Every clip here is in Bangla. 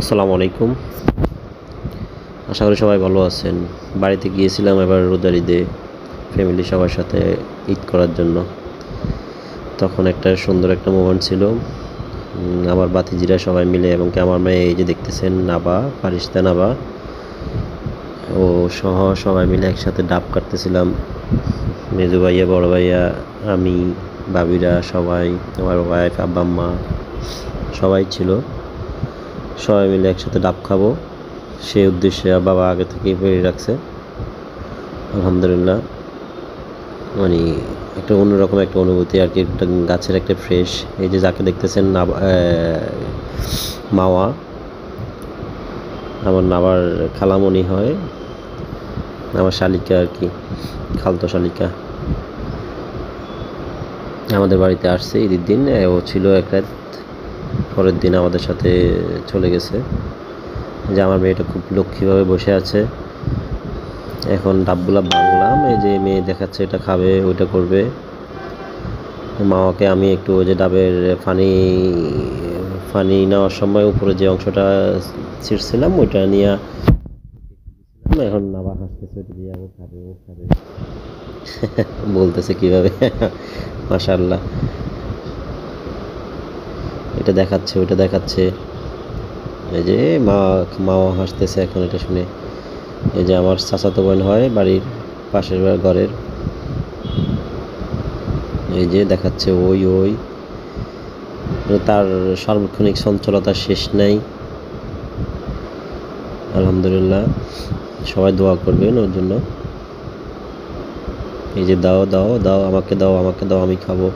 আসসালামু আলাইকুম। আশা করি সবাই ভালো আছেন। বাড়িতে গিয়েছিলাম এবার রোজার ঈদে ফ্যামিলি সবার সাথে ঈদ করার জন্য। তখন একটা সুন্দর একটা মোমেন্ট ছিল। আমার ভাতিজিরা সবাই মিলে এবং কি আমার মেয়ে এই যে দেখতেছেন নাবা, ফারিস্তা নাবা ও সহ সবাই মিলে একসাথে ডাব কাটতেছিলাম। মেজো ভাইয়া, বড় ভাইয়া, আমি, ভাবিরা সবাই, আমার ওয়াইফ, আব্বা, আম্মা সবাই ছিল। সবাই মিলে একসাথে ডাব খাবো সেই উদ্দেশ্যে বাবা আগে থেকেই তৈরি রাখছে। আলহামদুলিল্লাহ, মানে একটা অন্যরকম একটা অনুভূতি আর কি। একটা গাছের একটা ফ্রেশ, এই যে যাকে দেখতেছেন মাওয়া, আমার নাবার খালামণি হয়, আমার শালিকা আর কি, খালতো শালিকা। আমাদের বাড়িতে আসছে ঈদের দিন, ও ছিল এক রাত, পরের দিন আমাদের সাথে চলে গেছে। যে আমার মেয়েটা খুব লক্ষ্মীভাবে বসে আছে। এখন ডাবগুলা ভাঙলাম, এই যে মেয়ে দেখাচ্ছে এটা খাবে, ওইটা করবে। মাকে আমি একটু ওই যে ডাবের ফানি ফানি নেওয়ার সময় উপরে যে অংশটা ছিঁড়ছিলাম ওইটা নিয়ে এখন আবার হাসতেছে, ওইটা দিয়ে ও খাবে, ও খাবে বলতেছে কিভাবে মাশাআল্লাহ, এটা দেখাচ্ছে ওইটা দেখাচ্ছে। এই যে মাও হাসতেছে এখন এটা শুনে। এই যে আমার চাচাতো বোন হয় বাড়ির পাশের ঘরের, এই যে দেখাচ্ছে ওই ওই, তার সার্বক্ষণিক চঞ্চলতার শেষ নেই। আলহামদুলিল্লাহ, সবাই দোয়া করবেন ওর জন্য। এই যে দাও দাও দাও, আমাকে দাও, আমাকে দাও, আমি খাবো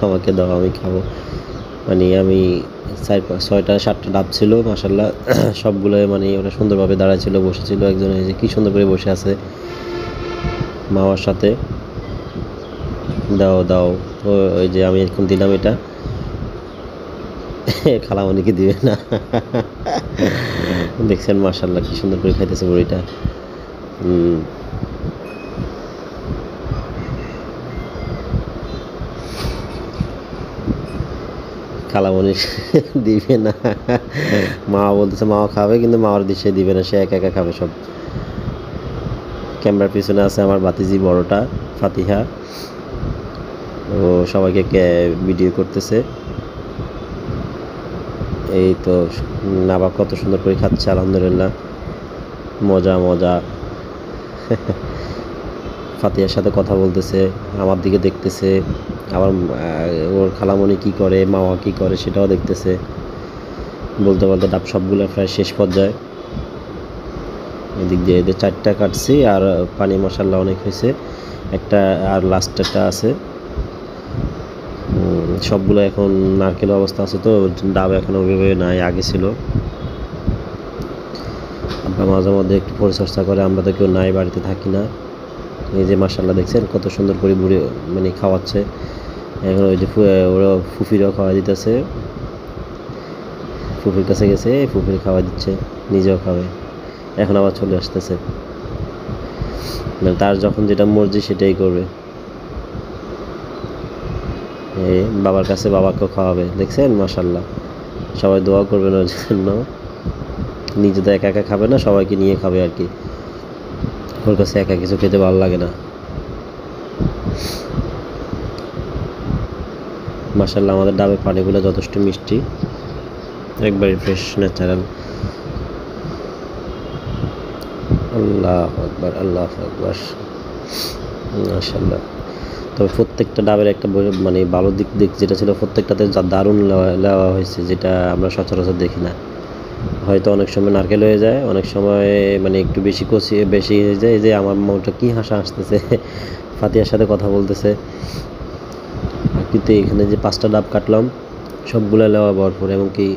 আমাকে দাও, আমি খাবো। মানে আমি 6টা 7টা ডাব ছিল মাশাআল্লাহ, সবগুলোই মানে ওরা সুন্দরভাবে দাঁড়ায় ছিল, বসেছিল। একজন এই যে কি সুন্দর করে বসে আছে মামার সাথে। দাও দাও, ওই যে আমি এখন দিলাম এটা খালামণিকে দিবে না দেখছেন মাশাআল্লাহ কি সুন্দর করে খাইতেছে বুড়িটা। খালামণি দিবে না, মা বলতেছে মা খাবে, কিন্তু মার দিশে দিবে না, সে একা একা খাবে সব। ক্যামেরার পিছনে আছে আমার ভাতিজি বড়টা ফাতিহা, ও সবাইকে ভিডিও করতেছে। এই তো নাবা কত সুন্দর করে খাচ্ছে, আলহামদুলিল্লাহ, মজা মজা ফাতিহার সাথে কথা বলতেছে, আমার দিকে দেখতেছে, আবার ওর খালামণি কি করে, মামা কি করে সেটাও দেখতেছে। বলতে বলতে ডাব সবগুলো প্রায় শেষ পর্যায়ে। এদিক দিয়ে এদের 4টা কাটছি, আর পানি মশাল্লা অনেক হয়েছে, একটা আর লাস্টেরটা আছে। সবগুলো এখন নারকেল অবস্থা আছে, তো ডাব এখন ওইভাবে নাই, আগে ছিল। আব্বা মাঝে মধ্যে একটু পরিচর্যা করে, আমরা তো কেউ নাই, বাড়িতে থাকি না। এই যে মাশাল্লাহ দেখছেন কত সুন্দর করে বুড়ি মানে খাওয়াচ্ছে। এখন ওই যে ওরা ফুফিরাও খাওয়া দিতেছে, ফুফির কাছে গেছে, ফুফির খাওয়া দিচ্ছে, নিজেও খাবে। এখন আবার চলে আসতেছে, মানে তার যখন যেটা মর্জি সেটাই করবে। এই বাবার কাছে বাবাকেও খাওয়াবে, দেখছেন মাশাল্লাহ। সবাই দোয়া করবেন ওর জন্য। নিজে তো একা একা খাবে না, সবাইকে নিয়ে খাবে আর কি। ওর কাছে একা কিছু খেতে ভালো লাগে না। মাশাল্লাহ, আমাদের ডাবের পানিগুলো যথেষ্ট মিষ্টি, একবারে ফ্রেশ ন্যাচারাল। আল্লাহু আকবার, আল্লাহু আকবার, মাশাল্লাহ। তবে প্রত্যেকটা ডাবের একটা মানে ভালো দিক দিক যেটা ছিল, প্রত্যেকটাতে দারুণ নেওয়া হয়েছে, যেটা আমরা সচরাচর দেখি না। হয়তো অনেক সময় নারকেল হয়ে যায়, অনেক সময় মানে একটু বেশি বেশি হয়ে যায়। এই যে আমার মনটা কি হাসা আসতেছে ফাতিহার সাথে কথা বলতেছে। কিন্তু এখানে যে 5টা ডাব কাটলাম সবগুলো লেওয়া ভরপুর, এবং কি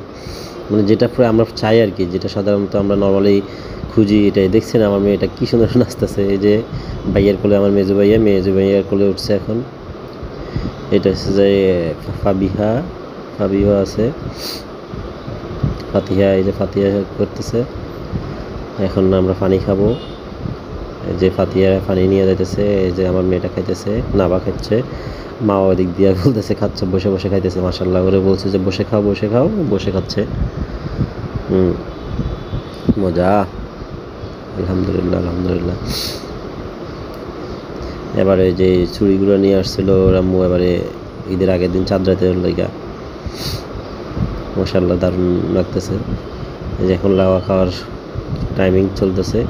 মানে যেটা আমরা চাই আর কি, যেটা সাধারণত আমরা নর্মালি খুঁজি, এটাই। দেখছেন আমার মেয়েটা কি সুন্দর নাচতেছে, এই যে ভাইয়ের কোলে আমার মেজো ভাইয়ার কোলে উঠছে এখন। এটা হচ্ছে যে ফাবিহা আছে, ফাতিহা, এই যে ফাতিহা করতেছে। এখন আমরা পানি খাবো, এই যে ফাতিহা পানি নিয়ে যাইতেছে, এই যে আমার মেয়েটা খাইতেছে, নাবা খাচ্ছে, মা ওদিক দিয়ে বলতেছে খাচ্ছে, বসে বসে খাইতেছে মাশাল্লাহ করে, বলছে যে বসে খাও বসে খাও, বসে খাচ্ছে। হুম, মজা। আলহামদুলিল্লাহ, আলহামদুলিল্লাহ। এবারে যে ছুরিগুলো নিয়ে আসছিল ওর আম্মু এবারে ঈদের আগের দিন চাঁদ রাতের লাইগা, মাশাআল্লাহ দারুণ লাগতেছে। এই যে এখন লাওয়া খাওয়ার টাইমিং চলতেছে,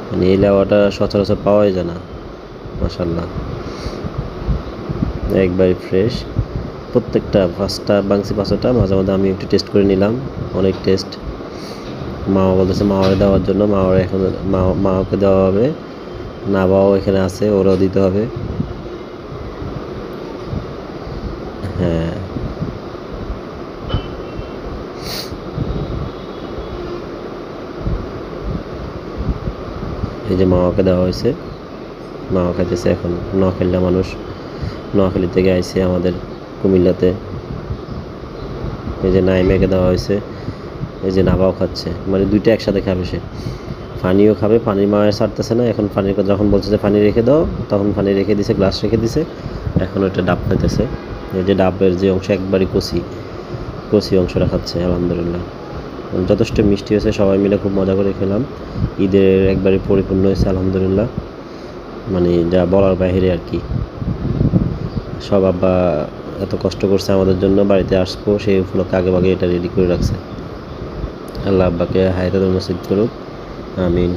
মানে এই লাওয়াটা সচরাচর পাওয়াই যায় না, মাশাআল্লাহ একবারে ফ্রেশ। প্রত্যেকটা 5টা বাংসি 5টা, মাঝে মাঝে আমি একটু টেস্ট করে নিলাম, অনেক টেস্ট। মাও বলতেছে মাওয়ারে দেওয়ার জন্য, মাওয়ারে এখন মাওকে দেওয়া হবে, না বাবাও এখানে আছে, ওরাও দিতে হবে। হ্যাঁ, এই যে মাওয়াকে দেওয়া হয়েছে, মাওয়া খাইতেছে এখন। নোয়াখালীর মানুষ, নোয়াখালী থেকে আইছে আমাদের কুমিল্লাতে। এই যে নাইমেকে দেওয়া হয়েছে, এই যে নাবাও খাচ্ছে, মানে দুইটা একসাথে খাবে সে। পানিও খাবে, পানির মাওয়া ছাড়তেছে না এখন। পানির কথা যখন বলছে যে পানি রেখে দাও, তখন পানি রেখে দিছে, গ্লাস রেখে দিছে, এখন ওটা ডাব খাইতেছে। এই যে ডাবের যে অংশ একবারই কচি কচি অংশটা খাচ্ছে, আলহামদুলিল্লাহ। যথেষ্ট মিষ্টি হয়েছে, সবাই মিলে খুব মজা করে খেলাম। ঈদের একবারে পরিপূর্ণ হয়েছে, আলহামদুলিল্লাহ, মানে যা বলার বাইরে আর কি। সব আব্বা এত কষ্ট করছে আমাদের জন্য, বাড়িতে আসবো সেই উপলক্ষে আগে ভাগে এটা রেডি করে রাখছে। আল্লাহ আব্বাকে হায়াতুল নসিব করুক, আমিন।